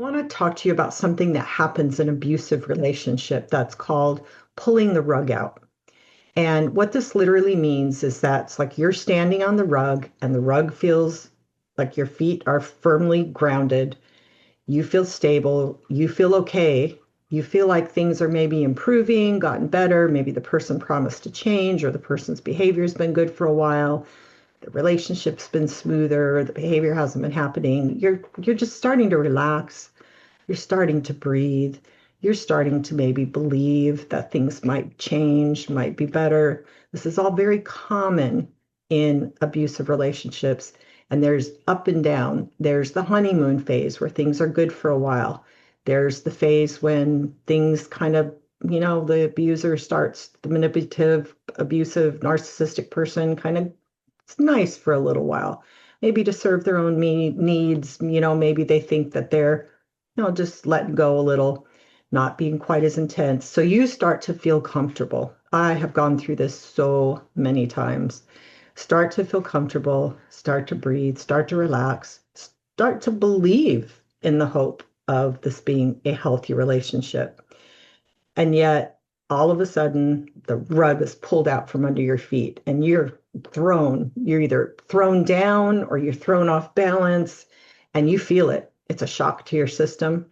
I want to talk to you about something that happens in abusive relationship that's called pulling the rug out. And what this literally means is that it's like you're standing on the rug and the rug feels like your feet are firmly grounded. You feel stable. You feel okay. You feel like things are maybe improving, gotten better. Maybe the person promised to change or the person's behavior has been good for a while. The relationship's been smoother. The behavior hasn't been happening. You're just starting to relax. You're starting to breathe. You're starting to maybe believe that things might change, might be better. This is all very common in abusive relationships. And there's up and down. There's the honeymoon phase where things are good for a while. There's the phase when things kind of, the abuser starts, the manipulative, abusive, narcissistic person kind of, it's nice for a little while, maybe to serve their own needs. Maybe they think that they're just letting go a little, not being quite as intense. So you start to feel comfortable. I have gone through this so many times. Start to feel comfortable, start to breathe, start to relax, start to believe in the hope of this being a healthy relationship. And yet, all of a sudden, the rug is pulled out from under your feet and you're either thrown down or you're thrown off balance and you feel it. It's a shock to your system.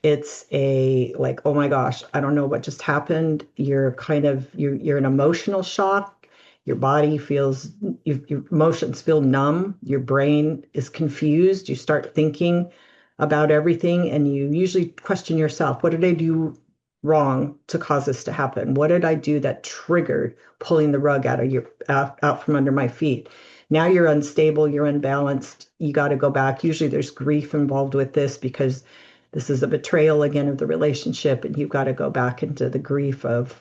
It's a like, oh my gosh, I don't know what just happened. You're an emotional shock. Your body feels, your emotions feel numb. Your brain is confused. You start thinking about everything and you usually question yourself, what did I do wrong to cause this to happen? What did I do that triggered pulling the rug out from under my feet? Now you're unstable, you're unbalanced, you got to go back. Usually there's grief involved with this because this is a betrayal again of the relationship, and you've got to go back into the grief of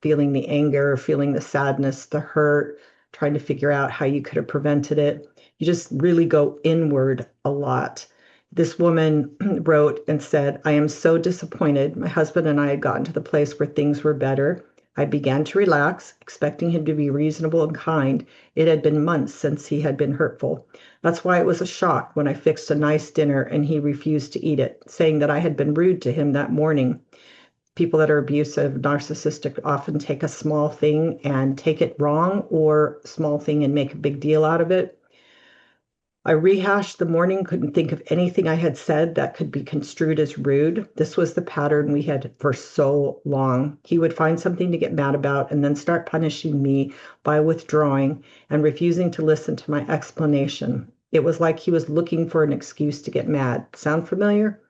feeling the anger, feeling the sadness, the hurt, trying to figure out how you could have prevented it. You just really go inward a lot. This woman wrote and said, I am so disappointed. My husband and I had gotten to the place where things were better. I began to relax, expecting him to be reasonable and kind. It had been months since he had been hurtful. That's why it was a shock when I fixed a nice dinner and he refused to eat it, saying that I had been rude to him that morning. People that are abusive, narcissistic often take a small thing and take it wrong, or small thing and make a big deal out of it. I rehashed the morning, couldn't think of anything I had said that could be construed as rude. This was the pattern we had for so long. He would find something to get mad about and then start punishing me by withdrawing and refusing to listen to my explanation. It was like he was looking for an excuse to get mad. Sound familiar?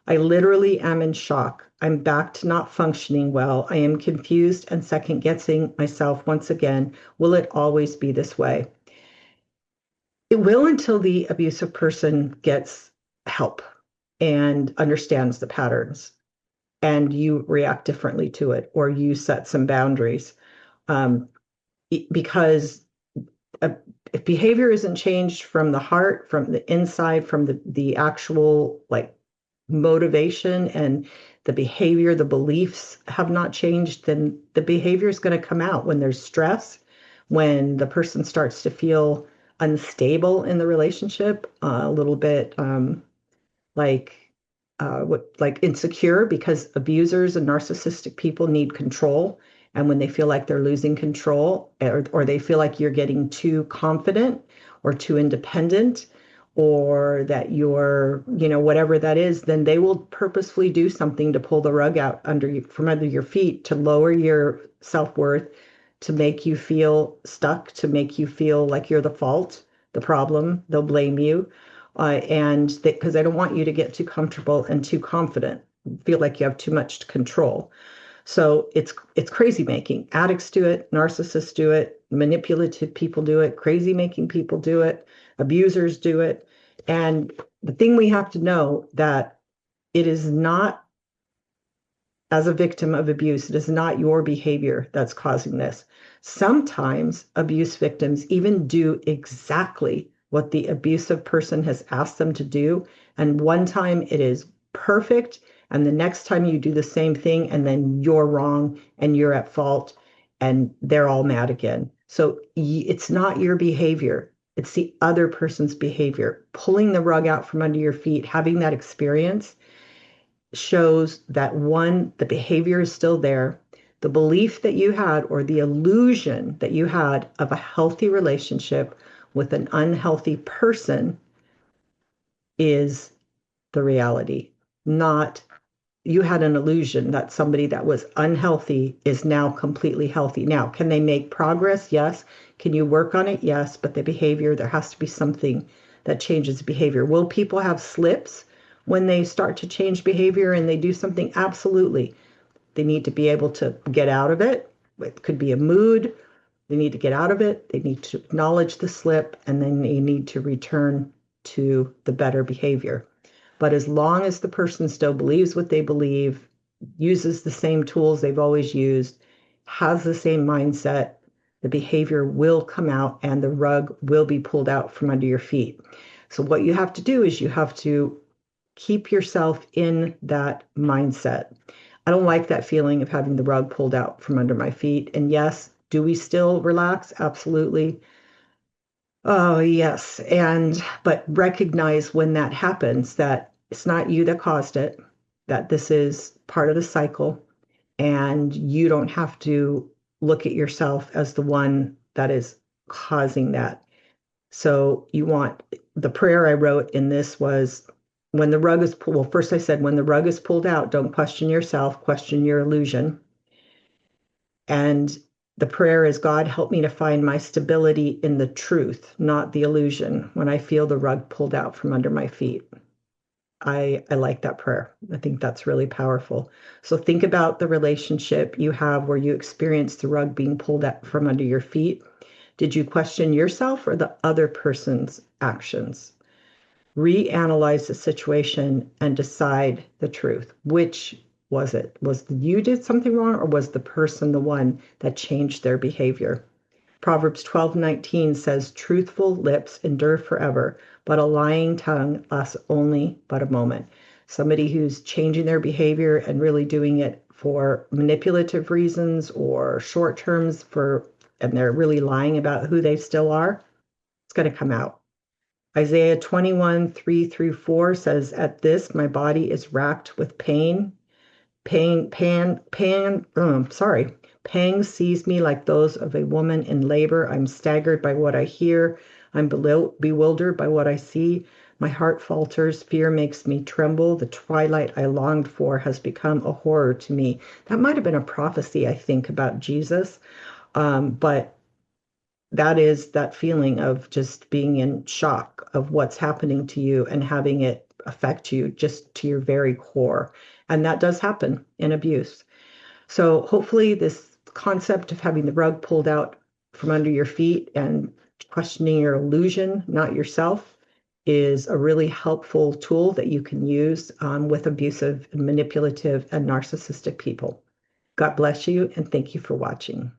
I literally am in shock. I'm back to not functioning well. I am confused and second guessing myself once again. Will it always be this way? It will until the abusive person gets help and understands the patterns and you react differently to it or you set some boundaries. Um, because if behavior isn't changed from the heart, from the inside, from the actual like motivation and the behavior, the beliefs have not changed, then the behavior is going to come out when there's stress, when the person starts to feel unstable in the relationship, a little bit like like insecure because abusers and narcissistic people need control. And when they feel like they're losing control or they feel like you're getting too confident or too independent or that you're, whatever that is, then they will purposefully do something to pull the rug out from under your feet, to lower your self-worth, to make you feel stuck, to make you feel like you're the fault, the problem. They'll blame you. And because they don't want you to get too comfortable and too confident, feel like you have too much control. So it's crazy making. Addicts do it, narcissists do it, manipulative people do it, crazy making people do it, abusers do it. And the thing we have to know that it is not, as a victim of abuse, it is not your behavior that's causing this. Sometimes abuse victims even do exactly what the abusive person has asked them to do. And one time it is perfect. And the next time you do the same thing, and then you're wrong and you're at fault and they're all mad again. So it's not your behavior. It's the other person's behavior. Pulling the rug out from under your feet, having that experience shows that one, the behavior is still there. The belief that you had or the illusion that you had of a healthy relationship with an unhealthy person is the reality, not you had an illusion that somebody that was unhealthy is now completely healthy. Now, can they make progress? Yes. Can you work on it? Yes. But the behavior, there has to be something that changes behavior. Will people have slips when they start to change behavior and they do something? Absolutely. They need to be able to get out of it. It could be a mood. They need to get out of it. They need to acknowledge the slip, and then they need to return to the better behavior. But as long as the person still believes what they believe, uses the same tools they've always used, has the same mindset, the behavior will come out and the rug will be pulled out from under your feet. So what you have to do is you have to keep yourself in that mindset. I don't like that feeling of having the rug pulled out from under my feet. And yes, do we still relax? Absolutely. Oh, yes. But recognize when that happens that it's not you that caused it, that this is part of the cycle, and you don't have to look at yourself as the one that is causing that. So you want the prayer I wrote in this was when the rug is pulled. Well, first I said, when the rug is pulled out, don't question yourself, question your illusion. And the prayer is, God, help me to find my stability in the truth, not the illusion, when I feel the rug pulled out from under my feet. I like that prayer. I think that's really powerful. So think about the relationship you have where you experience the rug being pulled out from under your feet. Did you question yourself or the other person's actions? Reanalyze the situation and decide the truth. Which was it? Was you did something wrong or was the person the one that changed their behavior? Proverbs 12:19 says, truthful lips endure forever, but a lying tongue lasts only but a moment. Somebody who's changing their behavior and really doing it for manipulative reasons or short terms and they're really lying about who they still are, it's going to come out. Isaiah 21:3-4 says, at this, my body is racked with pain. Pangs seize me like those of a woman in labor. I'm staggered by what I hear. I'm bewildered by what I see. My heart falters. Fear makes me tremble. The twilight I longed for has become a horror to me. That might have been a prophecy, I think, about Jesus. But that is that feeling of just being in shock of what's happening to you and having it affect you just to your very core. And that does happen in abuse. So hopefully this concept of having the rug pulled out from under your feet and questioning your illusion, not yourself, is a really helpful tool that you can use with abusive, manipulative, and narcissistic people. God bless you, and thank you for watching.